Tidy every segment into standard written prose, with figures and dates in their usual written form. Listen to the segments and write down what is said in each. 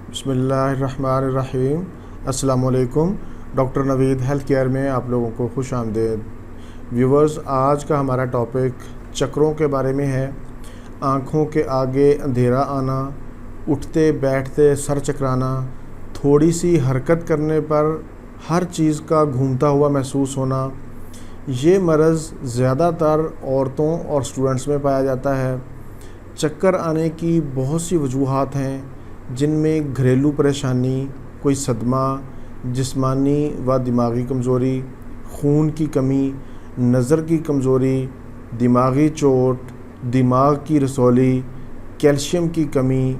बिस्मिल्लाहिर्रहमानिर्रहीम। अस्सलामुअलैकुम। Doctor Naveed health care में आप लोगों को खुश आमदीद। व्यूवर्स, आज का हमारा टॉपिक चक्रों के बारे में है। आँखों के आगे अंधेरा आना, उठते बैठते सर चकराना, थोड़ी सी हरकत करने पर हर चीज़ का घूमता हुआ महसूस होना, ये मर्ज़ ज़्यादातर औरतों और स्टूडेंट्स में पाया जाता है। चक्कर आने की बहुत सी वजूहात हैं, जिनमें घरेलू परेशानी, कोई सदमा, जिस्मानी व दिमागी कमज़ोरी, खून की कमी, नज़र की कमज़ोरी, दिमागी चोट, दिमाग की रसौली, कैल्शियम की कमी,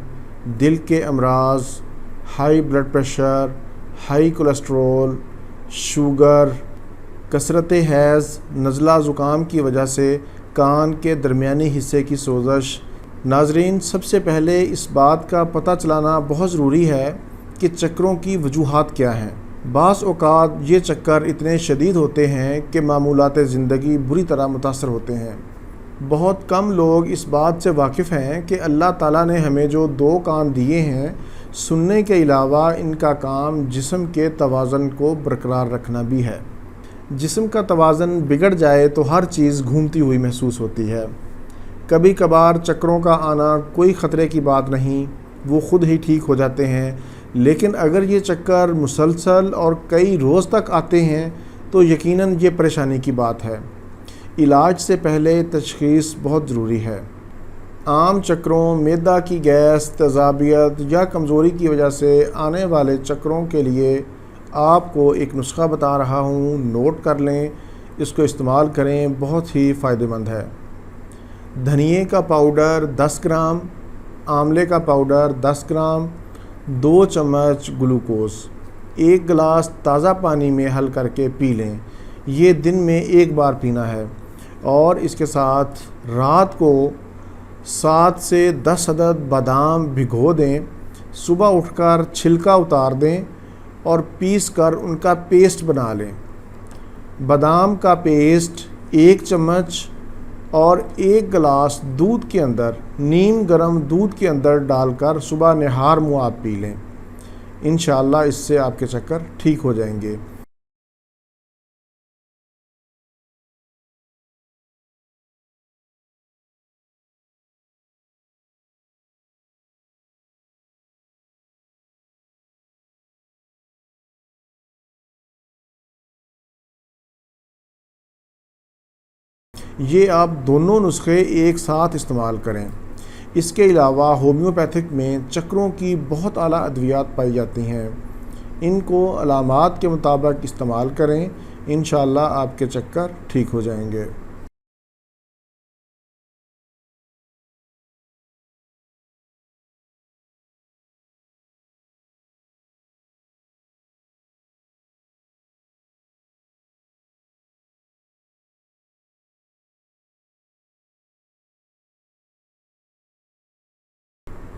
दिल के अमराज, high blood pressure, high cholesterol, sugar, कसरत हैज़, नज़ला ज़ुकाम की वजह से कान के दरमियानी हिस्से की सोजश। नाजरीन, सबसे पहले इस बात का पता चलाना बहुत ज़रूरी है कि चक्करों की वजूहात क्या हैं। बाज़ औक़ात ये चक्कर इतने शदीद होते हैं कि मामूलात ज़िंदगी बुरी तरह मुतासर होते हैं। बहुत कम लोग इस बात से वाकिफ़ हैं कि अल्लाह ताला ने हमें जो दो कान दिए हैं, सुनने के अलावा इनका काम जिस्म के तवाज़न को बरकरार रखना भी है। जिस्म का तवाज़न बिगड़ जाए तो हर चीज़ घूमती हुई महसूस होती है। कभी कभार चक्करों का आना कोई ख़तरे की बात नहीं, वो ख़ुद ही ठीक हो जाते हैं। लेकिन अगर ये चक्कर मुसलसल और कई रोज़ तक आते हैं तो यकीनन ये परेशानी की बात है। इलाज से पहले तशख़ीस बहुत ज़रूरी है। आम चक्करों, मैदा की गैस, तेज़ाबियत या कमज़ोरी की वजह से आने वाले चक्करों के लिए आपको एक नुस्खा बता रहा हूँ, नोट कर लें, इसको इस्तेमाल करें, बहुत ही फ़ायदेमंद है। धनिए का पाउडर 10 ग्राम, आंवले का पाउडर 10 ग्राम, 2 चम्मच ग्लूकोज़, 1 गिलास ताज़ा पानी में हल करके पी लें। ये दिन में एक बार पीना है और इसके साथ रात को 7 से 10 अदद बादाम भिगो दें। सुबह उठकर छिलका उतार दें और पीस कर उनका पेस्ट बना लें। बादाम का पेस्ट 1 चम्मच और 1 गिलास दूध के अंदर, नीम गर्म दूध के अंदर डालकर सुबह निहार मुँह आप पी लें। इंशाअल्लाह इससे आपके चक्कर ठीक हो जाएंगे। ये आप दोनों नुस्खे एक साथ इस्तेमाल करें। इसके अलावा होम्योपैथिक में चक्करों की बहुत आला अद्वियात पाई जाती हैं। इनको अलामात के मुताबिक इस्तेमाल करें, इंशाअल्लाह आपके चक्कर ठीक हो जाएंगे।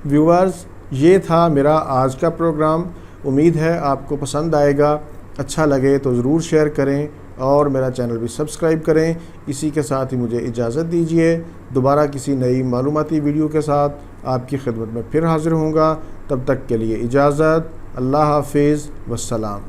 व्यूअर्स, ये था मेरा आज का प्रोग्राम। उम्मीद है आपको पसंद आएगा। अच्छा लगे तो ज़रूर शेयर करें और मेरा चैनल भी सब्सक्राइब करें। इसी के साथ ही मुझे इजाज़त दीजिए। दोबारा किसी नई मालूमाती वीडियो के साथ आपकी खिदमत में फिर हाज़िर होऊंगा। तब तक के लिए इजाज़त। अल्लाह हाफ़िज़, वस्सलाम।